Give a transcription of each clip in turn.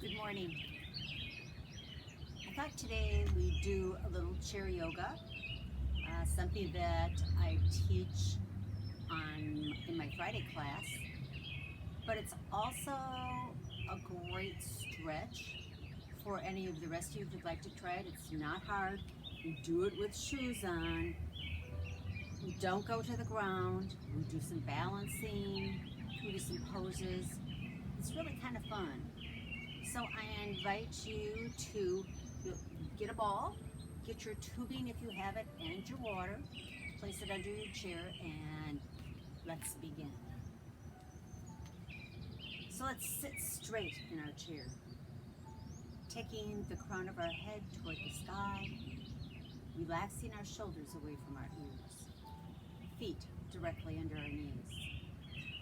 Good morning. I thought today we'd do a little chair yoga, something that I teach in my Friday class, but it's also a great stretch for any of the rest of you who'd like to try it. It's not hard. You do it with shoes on. You don't go to the ground. We do some balancing, we do some poses. It's really kind of fun. So I invite you to get a ball, get your tubing if you have it, and your water, place it under your chair, and let's begin. So let's sit straight in our chair, taking the crown of our head toward the sky, relaxing our shoulders away from our ears, feet directly under our knees.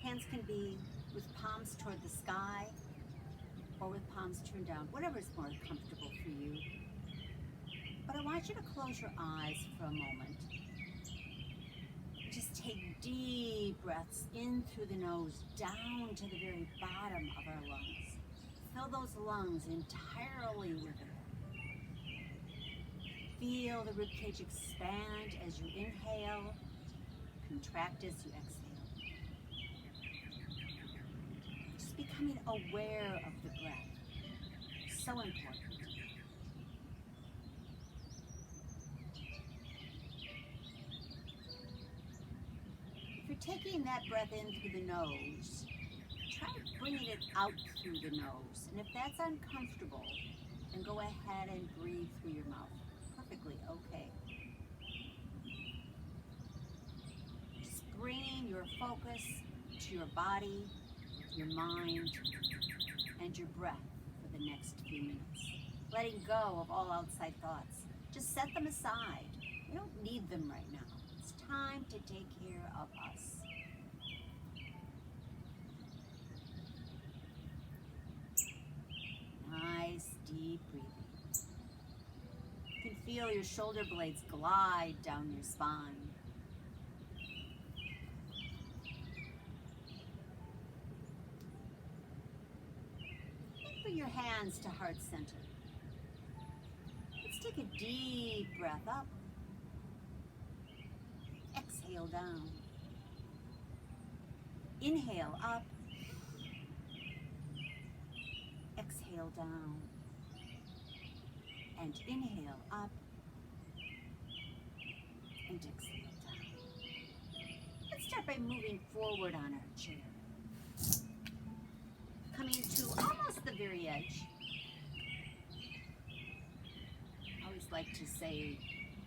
Hands can be with palms toward the sky, or with palms turned down, whatever is more comfortable for you. But I want you to close your eyes for a moment. Just take deep breaths in through the nose, down to the very bottom of our lungs. Fill those lungs entirely with air. Feel the ribcage expand as you inhale, contract as you exhale. Becoming aware of the breath. So important. If you're taking that breath in through the nose, try bringing it out through the nose. And if that's uncomfortable, then go ahead and breathe through your mouth. Perfectly okay. Just bringing your focus to your body, your mind, and your breath for the next few minutes. Letting go of all outside thoughts. Just set them aside. We don't need them right now. It's time to take care of us. Nice, deep breathing. You can feel your shoulder blades glide down your spine. Bring your hands to heart center. Let's take a deep breath up. Exhale down. Inhale up. Exhale down. And inhale up. And exhale down. Let's start by moving forward on our chair. Coming to almost the very edge. I always like to say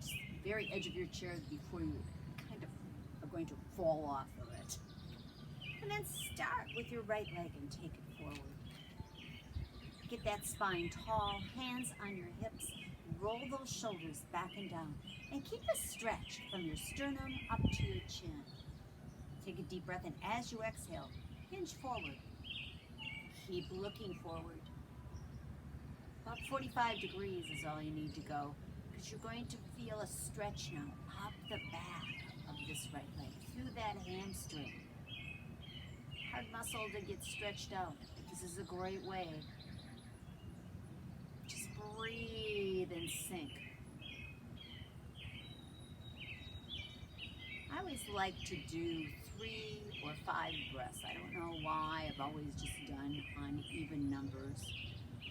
just the very edge of your chair before you kind of are going to fall off of it. And then start with your right leg and take it forward. Get that spine tall, hands on your hips. Roll those shoulders back and down. And keep the stretch from your sternum up to your chin. Take a deep breath, and as you exhale, hinge forward. Keep looking forward. About 45 degrees is all you need to go, because you're going to feel a stretch now up the back of this right leg, through that hamstring. Hard muscle to get stretched out. This is a great way. Just breathe and sink. I always like to do 3 or 5 breaths. I don't know why. I've always just done uneven numbers.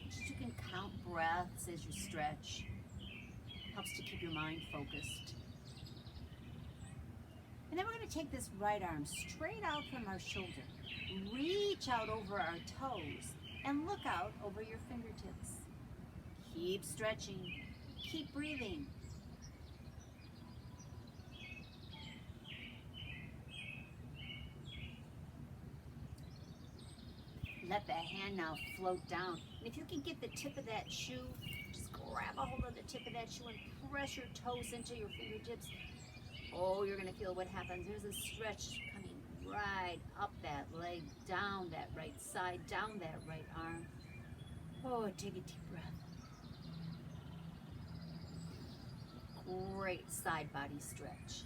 Just you can count breaths as you stretch. Helps to keep your mind focused. And then we're going to take this right arm straight out from our shoulder. Reach out over our toes and look out over your fingertips. Keep stretching. Keep breathing. Let the hand now float down. And if you can get the tip of that shoe, just grab a hold of the tip of that shoe and press your toes into your fingertips. Oh, you're going to feel what happens. There's a stretch coming right up that leg, down that right side, down that right arm. Oh, take a deep breath. Great side body stretch.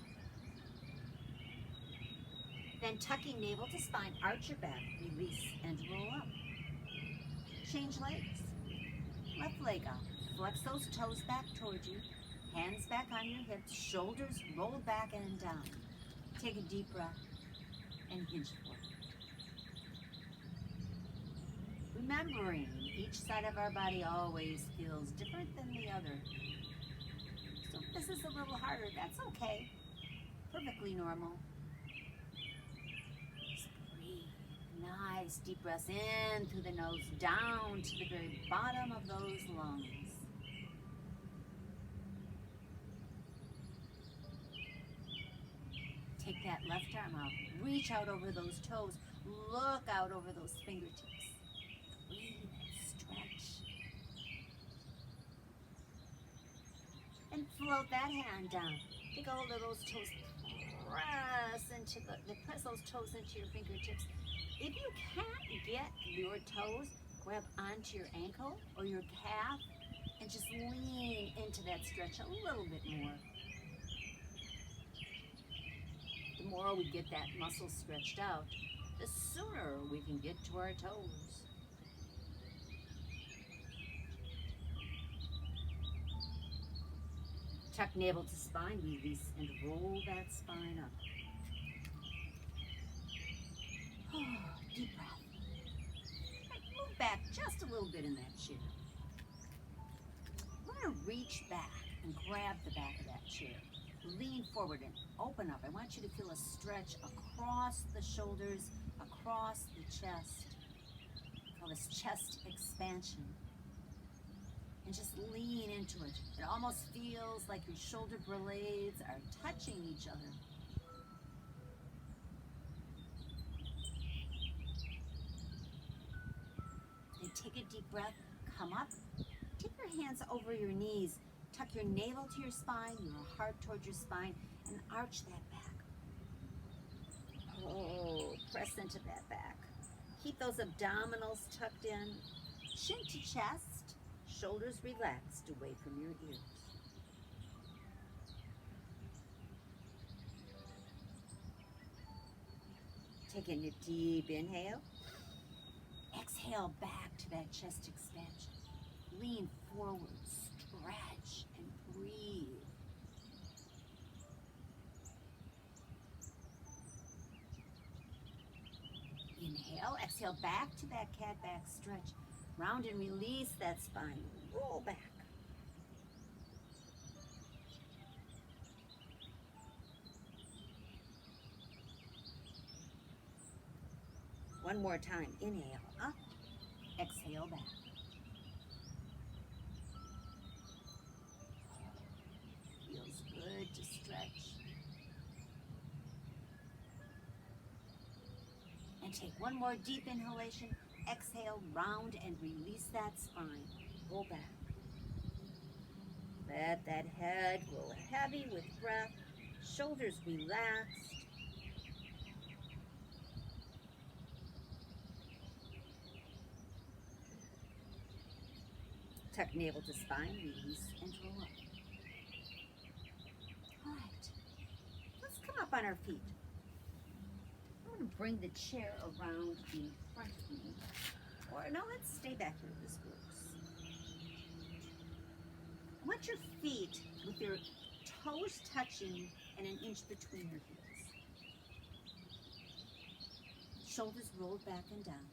Then tucking navel to spine, arch your back, release, and roll up. Change legs. left leg up. Flex those toes back towards you. Hands back on your hips. Shoulders roll back and down. Take a deep breath and hinge forward. Remembering each side of our body always feels different than the other. So if this is a little harder, that's okay. Perfectly normal. Just breathe. Nice deep breaths in through the nose, down to the very bottom of those lungs. Take that left arm out. Reach out over those toes. Look out over those fingertips. Breathe and stretch. And float that hand down. Take a hold of those toes. Press those toes into your fingertips. If you can't get your toes, grab onto your ankle or your calf and just lean into that stretch a little bit more. The more we get that muscle stretched out, the sooner we can get to our toes. Tuck navel to spine, release and roll that spine up. Deep breath. Right, move back just a little bit in that chair. We're going to reach back and grab the back of that chair. Lean forward and open up. I want you to feel a stretch across the shoulders, across the chest. Call this chest expansion. And just lean into it. It almost feels like your shoulder blades are touching each other. And take a deep breath. Come up. Take your hands over your knees. Tuck your navel to your spine, your heart towards your spine, and arch that back. Oh, press into that back. Keep those abdominals tucked in. Chin to chest, shoulders relaxed away from your ears. Taking a deep inhale. Exhale back to that chest expansion. Lean forward, stretch, and breathe. Inhale, exhale back to that cat back stretch. Round and release that spine. Roll back. One more time. Inhale up, exhale back. Feels good to stretch. And take one more deep inhalation. Exhale, round and release that spine. Roll back. Let that head grow heavy with breath. Shoulders relaxed. Tuck navel to spine, release and roll up. All right, let's come up on our feet. I'm going to bring the chair around in front of me. Or no, let's stay back here. This works. I want your feet with your toes touching and an inch between your heels. Shoulders rolled back and down.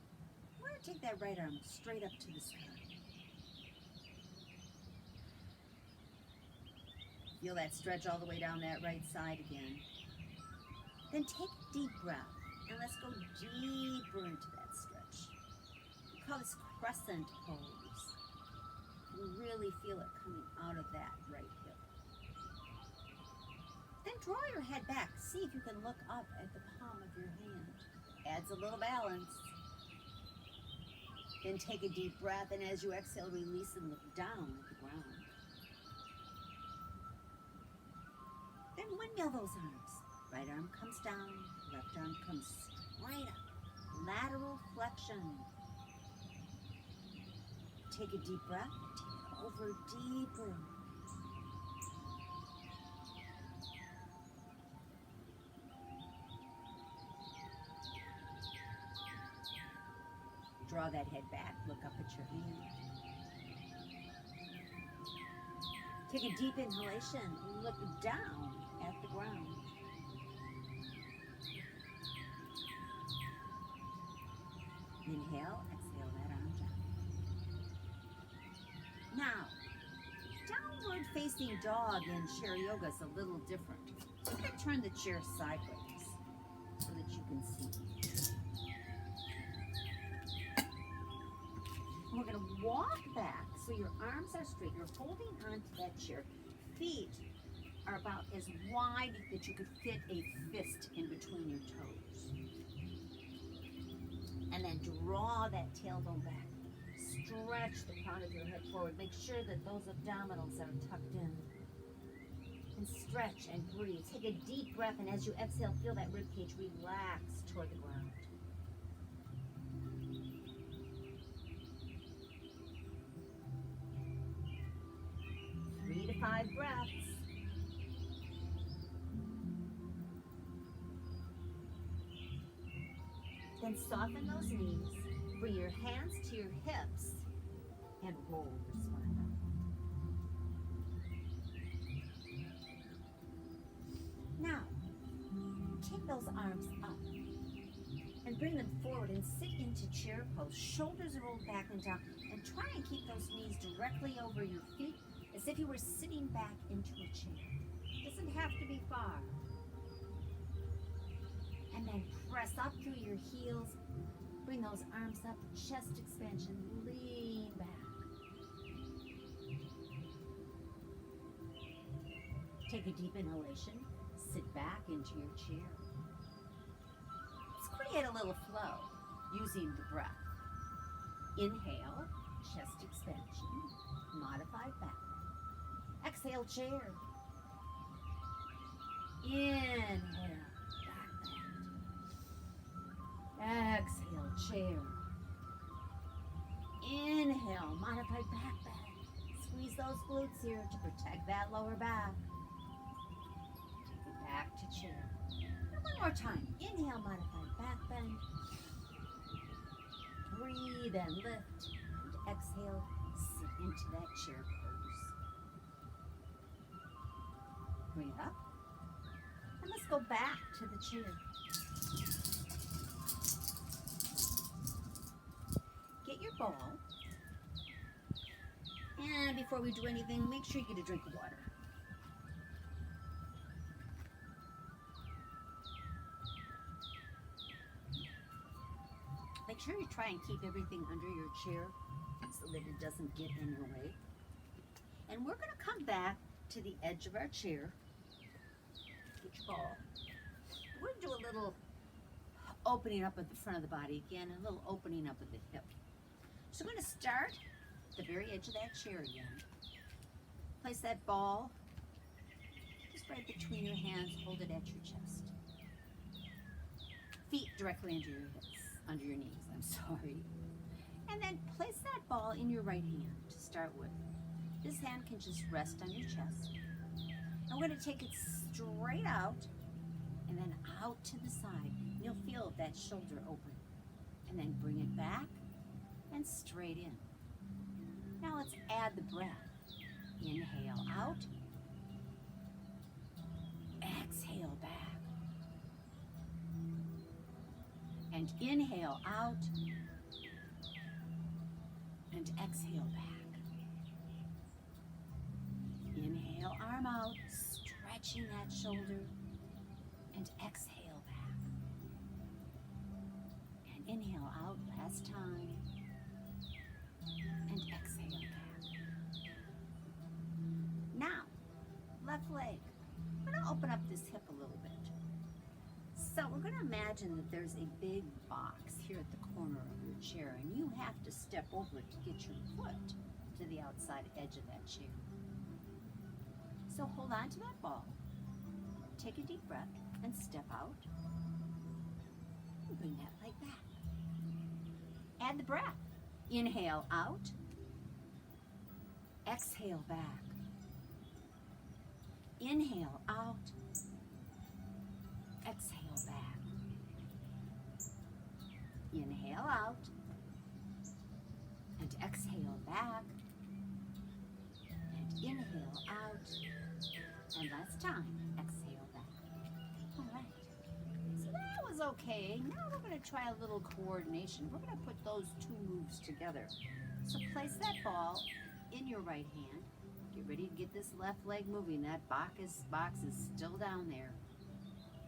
We're going to take that right arm straight up to the sky. Feel that stretch all the way down that right side again. Then take a deep breath and let's go deeper into that stretch. We call this crescent pose. You really feel it coming out of that right hip. Then draw your head back. See if you can look up at the palm of your hand. Adds a little balance. Then take a deep breath, and as you exhale, release and look down at the ground. Then windmill those arms. Right arm comes down, left arm comes straight up. Lateral flexion. Take a deep breath, take it over deeper. Draw that head back, look up at your hand. Take a deep inhalation. Look down at the ground. Inhale, exhale that arm down. Now, downward facing dog in chair yoga is a little different. I'm going to turn the chair sideways so that you can see. We're going to walk back so your arms are straight. You're holding onto that chair. Feet are about as wide that you could fit a fist in between your toes. And then draw that tailbone back. Stretch the crown of your head forward. Make sure that those abdominals are tucked in. And stretch and breathe. Take a deep breath, and as you exhale, feel that ribcage relax toward the ground. Three to 5 breaths. Then soften those knees. Bring your hands to your hips and roll your spine up. Now, take those arms up and bring them forward and sit into chair pose. Shoulders rolled back and down, and try and keep those knees directly over your feet as if you were sitting back into a chair. Doesn't have to be far. And then press up through your heels. Bring those arms up, chest expansion, lean back. Take a deep inhalation, sit back into your chair. Let's create a little flow using the breath. Inhale, chest expansion, modified back bend. Exhale, chair. Inhale, back bend. Exhale, chair. Inhale, modified back bend. Squeeze those glutes here to protect that lower back. Take it back to chair. And one more time. Inhale, modified back bend. Breathe and lift. And exhale, sit into that chair pose. Bring it up. And let's go back to the chair. Get your ball. And before we do anything, make sure you get a drink of water. Make sure you try and keep everything under your chair so that it doesn't get in your way. And we're going to come back to the edge of our chair. Get your ball. We're going to do a little opening up at the front of the body again, a little opening up at the hip. So we're going to start at the very edge of that chair again. Place that ball just right between your hands. Hold it at your chest. Feet directly under your hips, under your knees, I'm sorry. And then place that ball in your right hand to start with. This hand can just rest on your chest. And we're going to take it straight out and then out to the side. You'll feel that shoulder open. And then bring it back and straight in. Now let's add the breath. Inhale out. Exhale back. And inhale out. And exhale back. Inhale, arm out, stretching that shoulder. And exhale back. And inhale out, last time. And exhale back. Now, left leg. I'm going to open up this hip a little bit. So we're going to imagine that there's a big box here at the corner of your chair, and you have to step over it to get your foot to the outside edge of that chair. So hold on to that ball. Take a deep breath and step out. And bring that leg back. Add the breath. Inhale out. Exhale back. Inhale out. Exhale back. Inhale out. And exhale back. And inhale out. And last time, exhale back. All right. So that was okay. Now we're going to try a little coordination. We're going to put those two moves together. So place that ball in your right hand. Get ready to get this left leg moving. That box is still down there.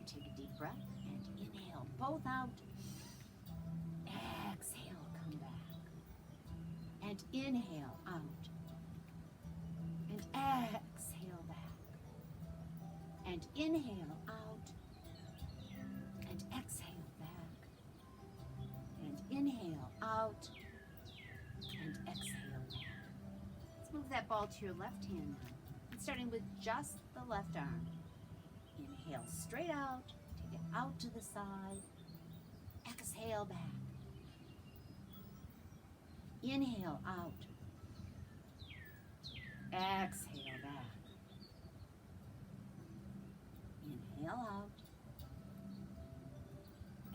Take a deep breath and inhale both out. Exhale, come back. And inhale out. And exhale back. And inhale out. And exhale back. And inhale out. And exhale back. Let's move that ball to your left hand now. And starting with just the left arm. Inhale straight out. Take it out to the side. Exhale back. Inhale out. Exhale back. Inhale out.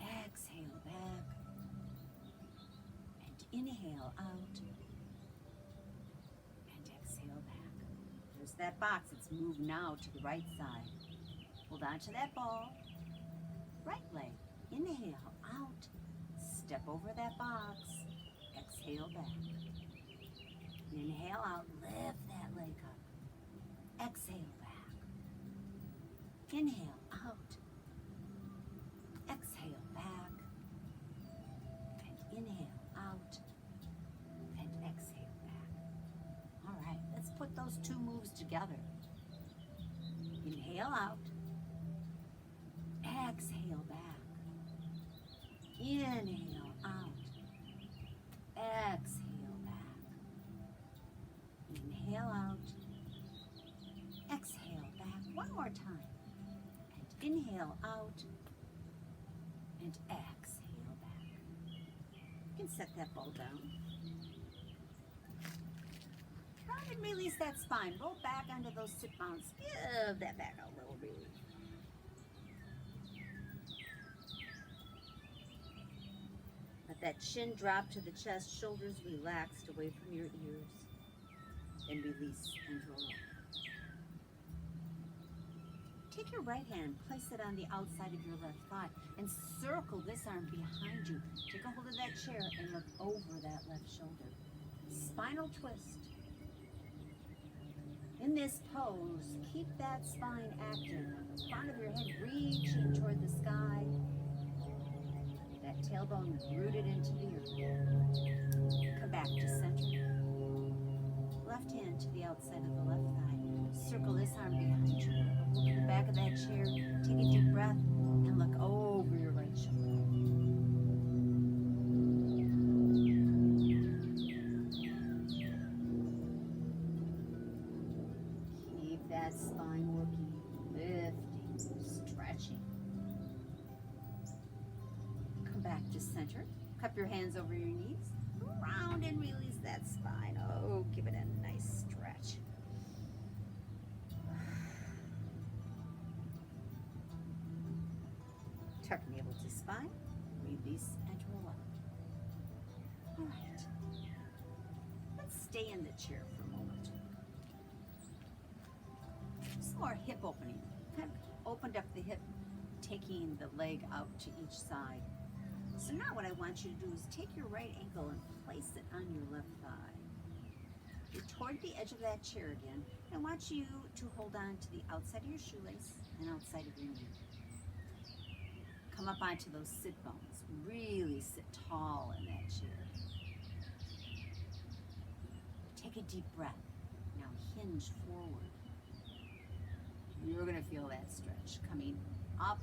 Exhale back. And inhale out. And exhale back. There's that box. It's moved now to the right side. Hold on to that ball. Right leg. Inhale out. Step over that box. Exhale back. Inhale out. Lift that leg up. Exhale back. Inhale out. Exhale back. And inhale out. And exhale back. All right, let's put those two moves together. Inhale out. Exhale back. Inhale out. Exhale back. Inhale out. Exhale back. One more time. And inhale out. And exhale back. You can set that ball down. Round and release that spine. Roll back onto those sit bones. Give that back a little release. Let that chin drop to the chest, shoulders relaxed away from your ears. And release and roll up. Take your right hand, place it on the outside of your left thigh, and circle this arm behind you. Take a hold of that chair and look over that left shoulder. Spinal twist. In this pose, keep that spine active. Front of your head reaching toward the sky. That tailbone rooted into the earth. Come back to center. Left hand to the outside of the left thigh. Circle this arm behind you. Look at the back of that chair. Take a deep breath and look over your right shoulder. Keep that spine working, lifting, stretching. Come back to center. Cup your hands over your knees. Round and release that spine. Oh, give it a nice stretch. Tuck navel to spine. Release and roll up. All right. Let's stay in the chair for a moment. Some more hip opening. Kind of opened up the hip, taking the leg out to each side. So now what I want you to do is take your right ankle and place it on your left thigh. You're toward the edge of that chair again. I want you to hold on to the outside of your shoelace and outside of your knee. Come up onto those sit bones. Really sit tall in that chair. Take a deep breath. Now hinge forward. You're going to feel that stretch coming up,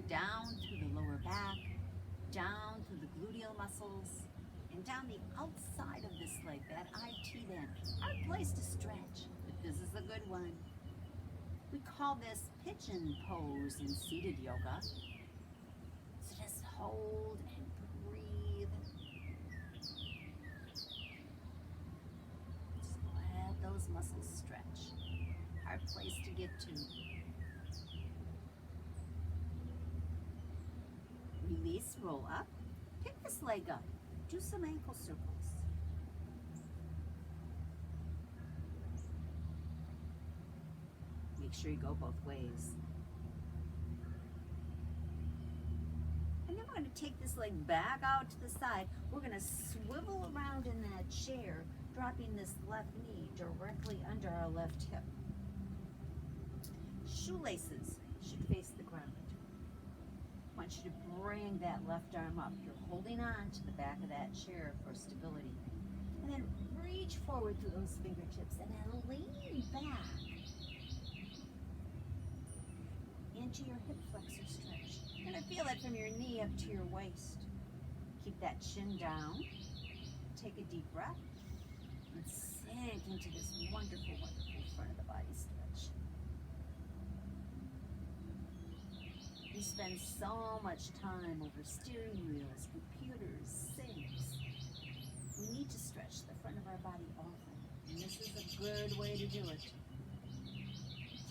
down through the lower back, down through the gluteal muscles, and down the outside of this leg, that IT band. Our place to stretch, but this is a good one. We call this pigeon pose in seated yoga. So just hold and breathe. Just let those muscles stretch. Hard place to get to. Release, roll up. Pick this leg up. Do some ankle circles. Make sure you go both ways. And then we're going to take this leg back out to the side. We're going to swivel around in that chair, dropping this left knee directly under our left hip. Shoelaces should face the ground. I want you to bring that left arm up. You're holding on to the back of that chair for stability. And then reach forward through those fingertips and then lean back into your hip flexor stretch. You're going to feel it from your knee up to your waist. Keep that chin down. Take a deep breath and sink into this wonderful, wonderful front of the body stretch. We spend so much time over steering wheels, computers, sinks. We need to stretch the front of our body often, and this is a good way to do it.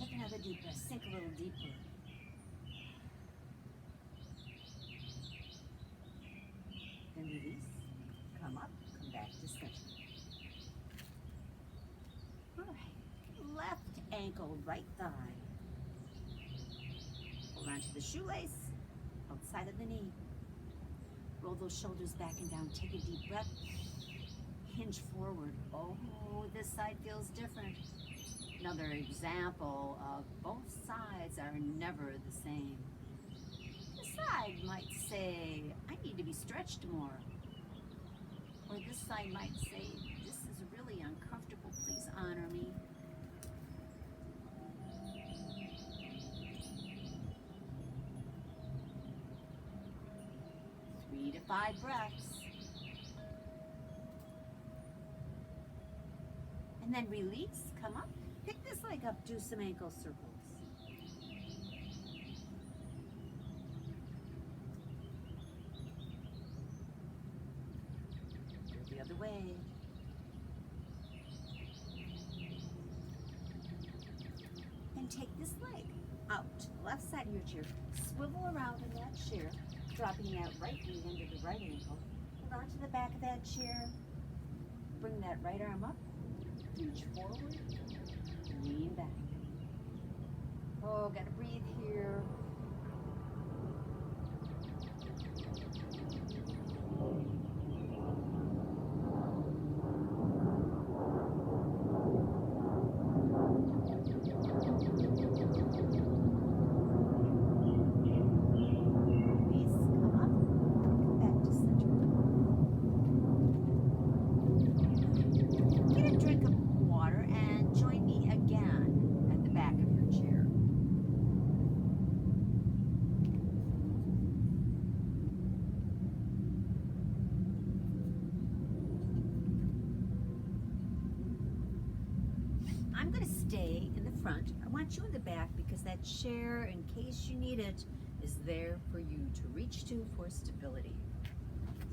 Take another deep breath, sink a little deeper. Then release, come up, come back to center. All right, left ankle, right thigh. Hold on to the shoelace, outside of the knee. Roll those shoulders back and down. Take a deep breath. Hinge forward. Oh, this side feels different. Another example of both sides are never the same. This side might say, I need to be stretched more. Or this side might say, this is really uncomfortable. Please honor me. Three to 5 breaths. And then release, come up, pick this leg up, do some ankle circles. Go the other way. And take this leg out to the left side of your chair. Swivel around in that chair, dropping that right knee under the right ankle. Hold on to the back of that chair. Bring that right arm up. Reach forward, lean back. Oh, gotta breathe here. I'm going to stay in the front. I want you in the back because that chair, in case you need it, is there for you to reach to for stability.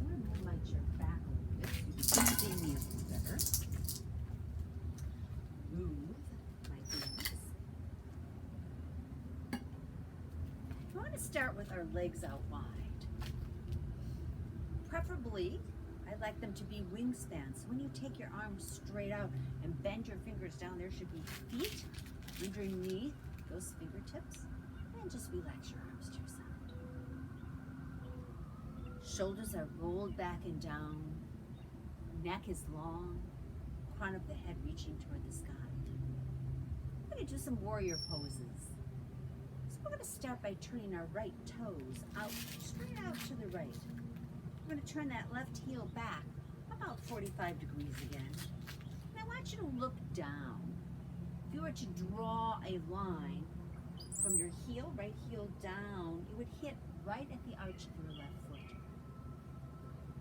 I'm going to move my chair back a little bit so you can see me a little better. Move my hands. I want to start with our legs out wide. Preferably, I like them to be wingspans. When you take your arms straight out and bend your fingers down, there should be feet underneath those fingertips. And just relax your arms to your side. Shoulders are rolled back and down. Neck is long. Crown of the head reaching toward the sky. We're going to do some warrior poses. So we're going to start by turning our right toes out, straight out to the right. I'm going to turn that left heel back about 45 degrees again. And I want you to look down. If you were to draw a line from your heel, right heel down, it would hit right at the arch of your left foot.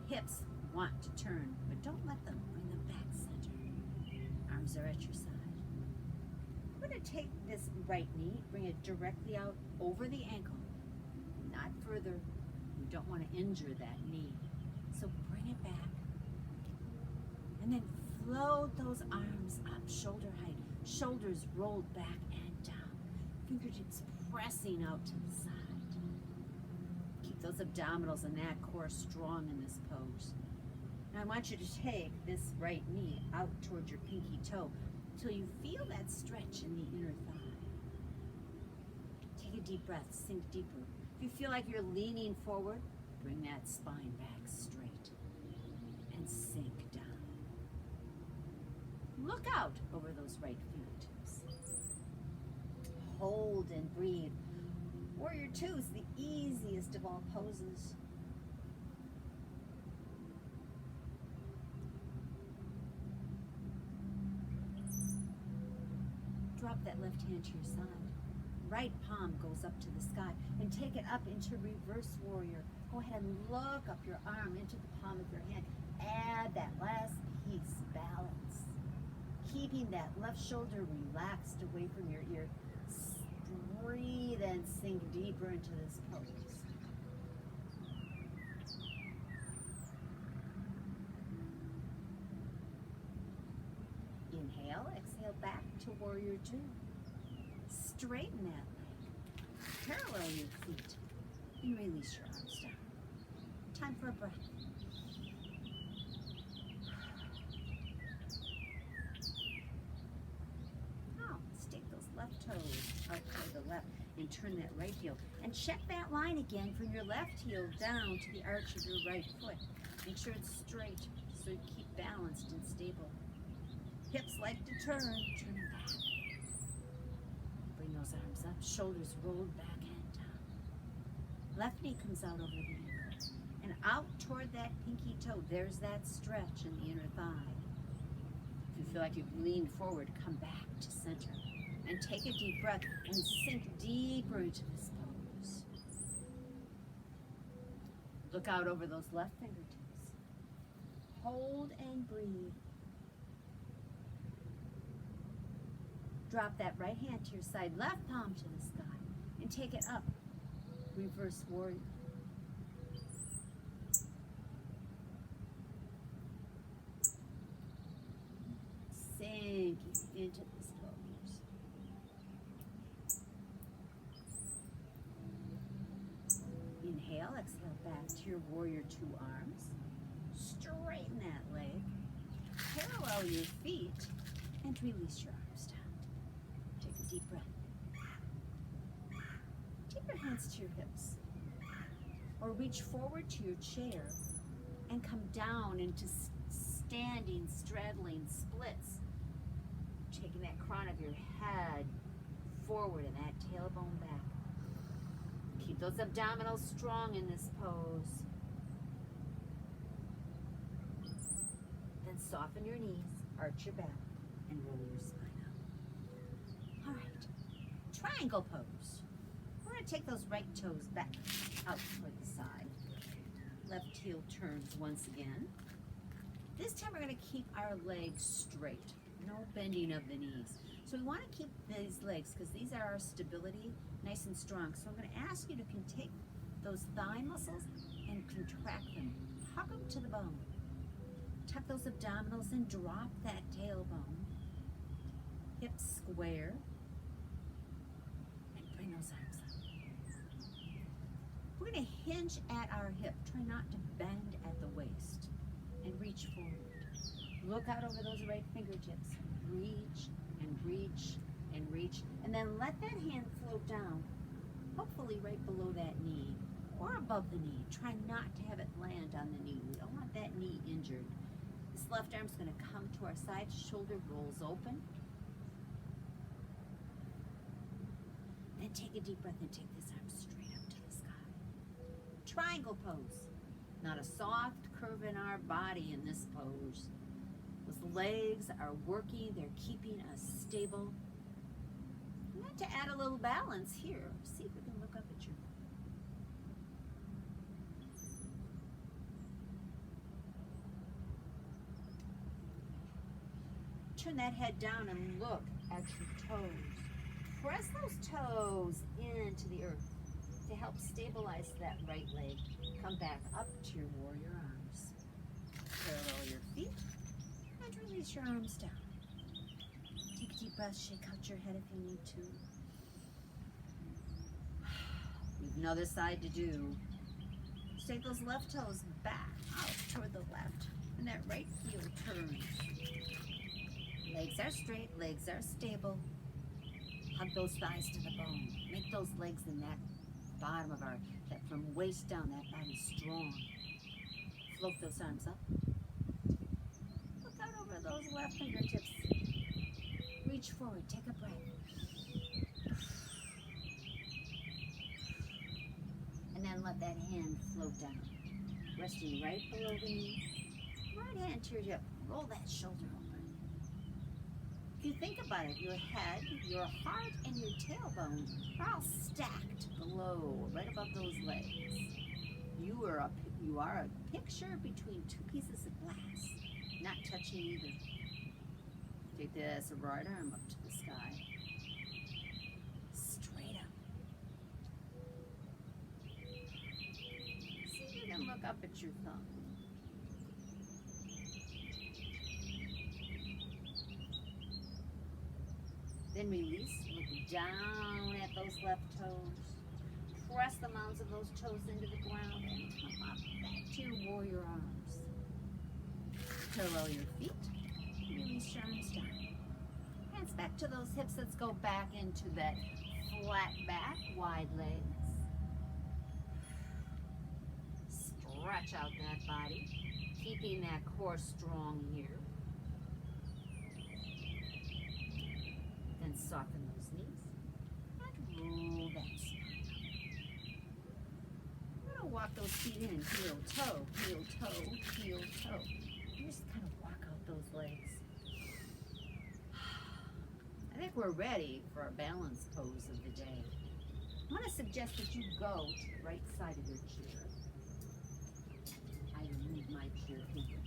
Hips want to turn, but don't let them. Bring them back center. Arms are at your side. I'm going to take this right knee, bring it directly out over the ankle, not further. You don't want to injure that knee. So bring it back. And then float those arms up, shoulder height. Shoulders rolled back and down. Fingertips pressing out to the side. Keep those abdominals and that core strong in this pose. Now I want you to take this right knee out towards your pinky toe until you feel that stretch in the inner thigh. a deep breath, sink deeper. If you feel like you're leaning forward, bring that spine back straight and sink down. Look out over those right fingertips. Hold and breathe. Warrior Two is the easiest of all poses. Drop that left hand to your side. Right palm goes up to the sky and take it up into reverse warrior. Go ahead and look up your arm into the palm of your hand. Add that last piece, balance. Keeping that left shoulder relaxed away from your ear. Breathe and sink deeper into this pose. Inhale, exhale back to Warrior Two. Straighten that leg. Parallel your feet and release your arms down. Time for a breath. Now, stick those left toes out toward the left and turn that right heel. And check that line again from your left heel down to the arch of your right foot. Make sure it's straight so you keep balanced and stable. Hips like to turn it back. Bring those arms up, shoulders rolled back and down. Left knee comes out over the ankle and out toward that pinky toe. There's that stretch in the inner thigh. If you feel like you've leaned forward, come back to center and take a deep breath and sink deeper into this pose. Look out over those left fingertips. Hold and breathe. Drop that right hand to your side, left palm to the sky, and take it up. Reverse warrior. Sinking into this pose. Inhale, exhale back to your Warrior Two arms. Straighten that leg. Parallel your feet and release your arms down. Take a deep breath. Take your hands to your hips. Or reach forward to your chair and come down into standing, straddling splits. Taking that crown of your head forward and that tailbone back. Keep those abdominals strong in this pose. Then soften your knees, arch your back, and roll your spine out. All right, triangle pose. We're going to take those right toes back out toward the side. Left heel turns once again. This time we're going to keep our legs straight. No bending of the knees. So we want to keep these legs, because these are our stability, nice and strong. So I'm going to ask you to take those thigh muscles and contract them. Hug them to the bone. Tuck those abdominals and drop that tailbone. Hips square. And bring those arms up. We're going to hinge at our hip. Try not to bend at the waist. And reach forward. Look out over those right fingertips. Reach and reach and reach. And then let that hand float down, hopefully right below that knee or above the knee. Try not to have it land on the knee. We don't want that knee injured. This left arm's going to come to our side. Shoulder rolls open. Then take a deep breath and take this arm straight up to the sky. Triangle pose. Not a soft curve in our body in this pose. Those legs are working, they're keeping us stable. I'm going to add a little balance here. See if we can look up at you. Turn that head down and look at your toes. Press those toes into the earth to help stabilize that right leg. Come back up to your warrior arms. Parallel your feet and release your arms down. Take a deep breath, shake out your head if you need to. We've another side to do. Take those left toes back out toward the left, and that right heel turns. Legs are straight, legs are stable. Hug those thighs to the bone. Make those legs and that bottom of our, that from waist down, that body strong. Float those arms up. Look out over those left fingertips. Reach forward, take a breath. And then let that hand float down. Resting right below the knee. Right hand to your hip. Roll that shoulder over. If you think about it, your head, your heart, and your tailbone are all stacked below, right above those legs. You are a picture between two pieces of glass, not touching either. Take this right arm up to the sky. Straight up. See if you can look up at your thumb. Then release, look down at those left toes. Press the mounds of those toes into the ground and come up back to your warrior arms. Parallel your feet. Release your arms down. Hands back to those hips. Let's go back into that flat back, wide legs. Stretch out that body, keeping that core strong here. Then soften those knees and roll that spine up. We're going to walk those feet in, heel, toe, heel, toe, heel, toe. You just kind of walk out those legs. I think we're ready for our balance pose of the day. I want to suggest that you go to the right side of your chair. I move my chair here.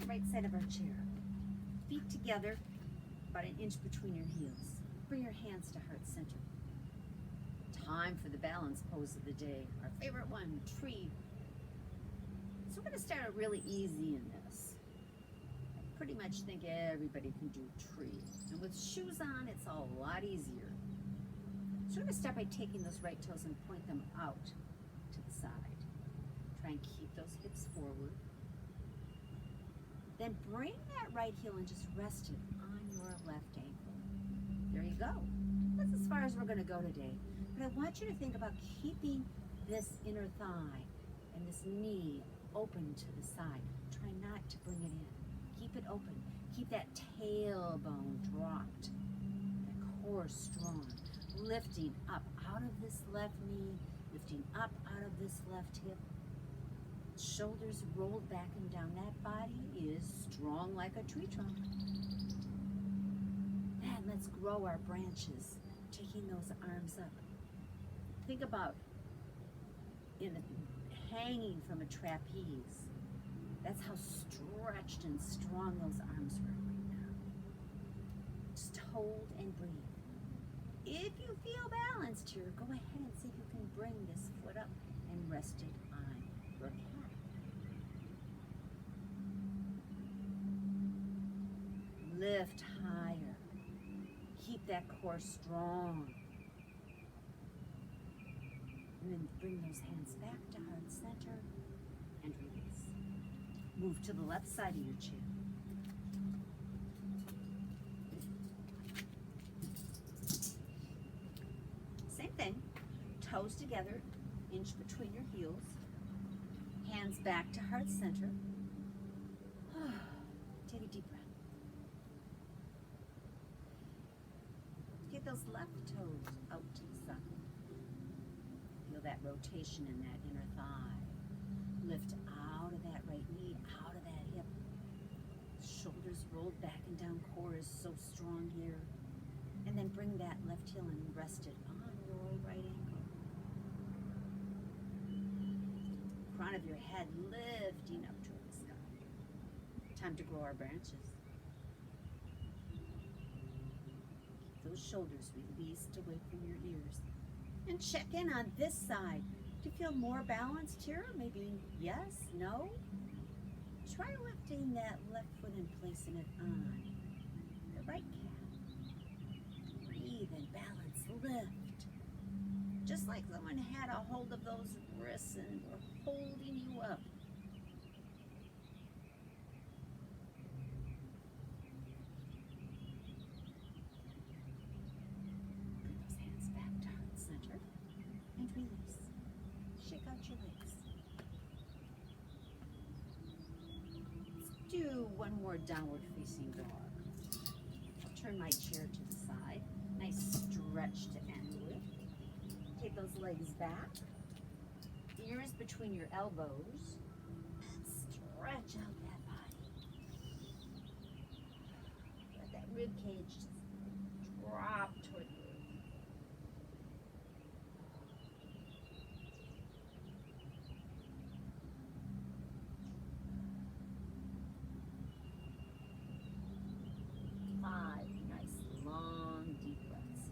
Right side of our chair. Feet together, about an inch between your heels. Bring your hands to heart center. Time for the balance pose of the day. Our favorite one, tree. So we're going to start out really easy in this. I pretty much think everybody can do tree. And with shoes on, it's a lot easier. So we're going to start by taking those right toes and point them out to the side. Try and keep those hips forward. Then bring that right heel and just rest it on your left ankle. There you go. That's as far as we're going to go today. But I want you to think about keeping this inner thigh and this knee open to the side. Try not to bring it in. Keep it open. Keep that tailbone dropped. That core strong. Lifting up out of this left knee. Lifting up out of this left hip. Shoulders rolled back and down. That body is strong like a tree trunk. And let's grow our branches, taking those arms up. Think about hanging from a trapeze. That's how stretched and strong those arms are right now. Just hold and breathe. If you feel balanced here, go ahead and see if you can bring this foot up and rest it on your calf. Lift higher. Keep that core strong. And then bring those hands back to heart center and release. Move to the left side of your chair. Same thing. Toes together, inch between your heels. Hands back to heart center. Take a deep breath. Get those left toes out to the side. Feel that rotation in that inner thigh. Lift out of that right knee, out of that hip. Shoulders rolled back and down, core is so strong here. And then bring that left heel and rest it on your right ankle. Crown of your head lifting up toward the sky. Time to grow our branches. Those shoulders released away from your ears. And check in on this side. Do you feel more balanced here? Maybe yes, no? Try lifting that left foot and placing it on the right calf. lift. Just like someone had a hold of those wrists and were holding you up. Bring those hands back to heart center and release. Shake out your legs. Let's do one more downward facing dog. I'll turn my chair to the side. Nice stretch to end with. Take those legs back. Ears between your elbows. And stretch out that body. Let that rib cage just drop toward the earth. Five nice long deep breaths.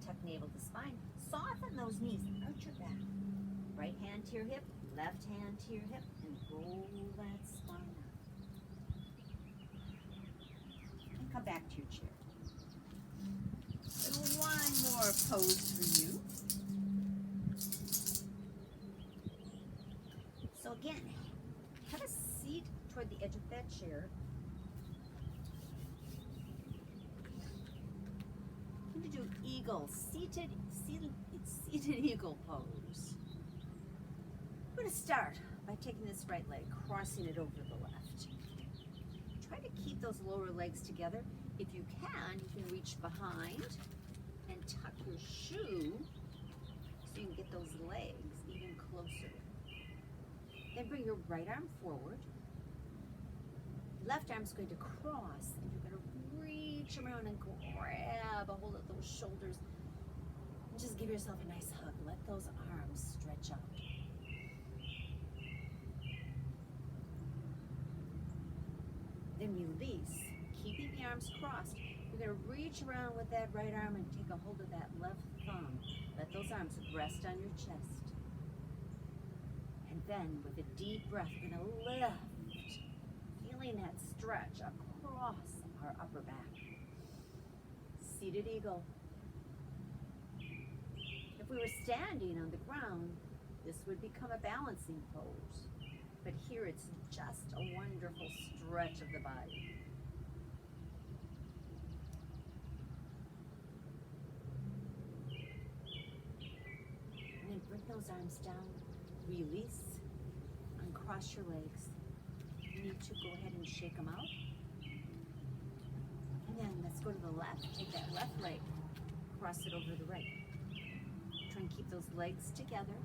Tuck navel to spine. Soften those knees. Arch your back. Right hand to your hip, left hand to your hip, and roll that spine up. And come back to your chair. And one more pose for you. So again, have a seat toward the edge of that chair. I'm going to do eagle, seated eagle pose. I'm going to start by taking this right leg, crossing it over the left. Try to keep those lower legs together. If you can reach behind and tuck your shoe so you can get those legs even closer. Then bring your right arm forward. Left arm's going to cross, and you're going to reach around and grab a hold of those shoulders. And just give yourself a nice hug. Let those arms stretch out. Then release, keeping the arms crossed. You're going to reach around with that right arm and take a hold of that left thumb. Let those arms rest on your chest. And then with a deep breath, we're going to lift, feeling that stretch across our upper back. Seated eagle. If we were standing on the ground, this would become a balancing pose. But here it's just a wonderful stretch of the body. And then bring those arms down, release, uncross your legs. You need to go ahead and shake them out. And then let's go to the left. Take that left leg, cross it over the right. Try and keep those legs together,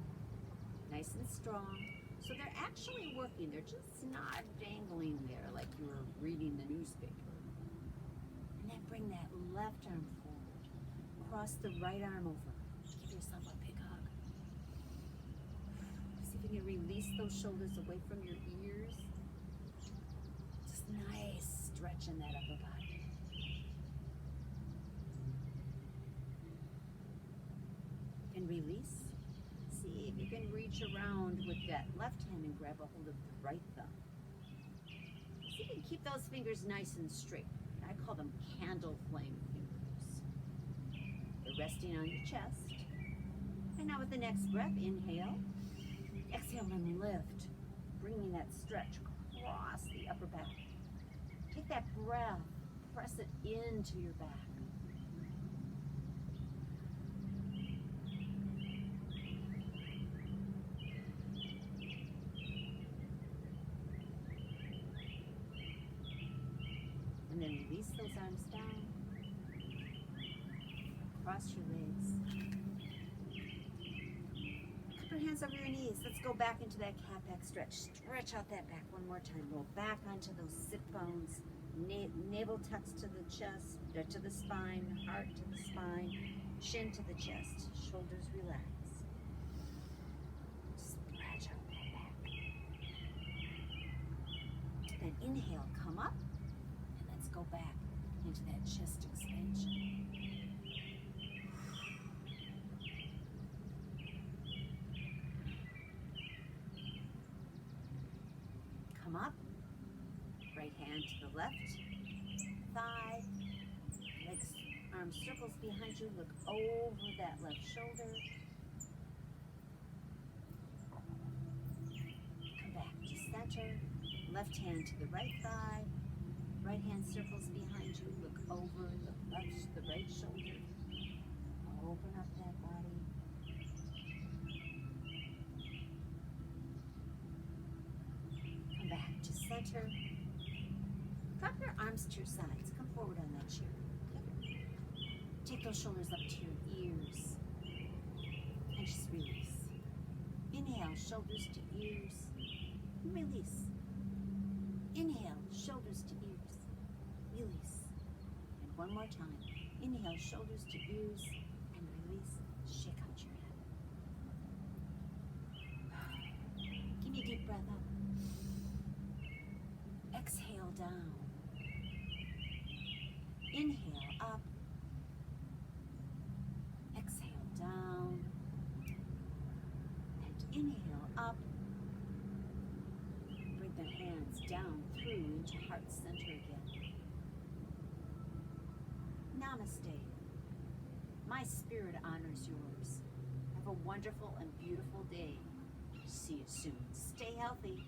nice and strong. So they're actually working. They're just not dangling there like you were reading the newspaper. And then bring that left arm forward. Cross the right arm over. Give yourself a big hug. See if you can release those shoulders away from your ears. Just nice stretch in that upper body. And release. See if you can reach around with that left hand and grab a hold of the right thumb. See if you can keep those fingers nice and straight. I call them candle flame fingers. They're resting on your chest. And now with the next breath, inhale. Exhale and lift. Bringing that stretch across the upper back. Take that breath. Press it into your back. And then release those arms down. Cross your legs. Cup your hands over your knees. Let's go back into that cat back stretch. Stretch out that back one more time. Roll back onto those sit bones. Navel tucks to the chest, to the spine, heart to the spine, chin to the chest. Shoulders relax. Stretch out that back. Then inhale, come up. Go back into that chest expansion. Come up hand to the left thigh. Legs, arms circles behind you. Look over that left shoulder. Come back to center. Left hand to the right thigh. Right hand circles behind you. Look over the right shoulder. Open up that body. Come back to center. Drop your arms to your sides. Come forward on that chair. Okay. Take those shoulders up to your ears. And just release. Inhale, shoulders to ears. Release. Inhale, shoulders to ears. Release. And one more time. Inhale, shoulders to ears. And release. Shake out your head. Give me a deep breath up. Exhale down. Inhale up. Exhale down. And inhale up. Bring the hands down through into heart center again. Namaste. My spirit honors yours. Have a wonderful and beautiful day. See you soon. Stay healthy.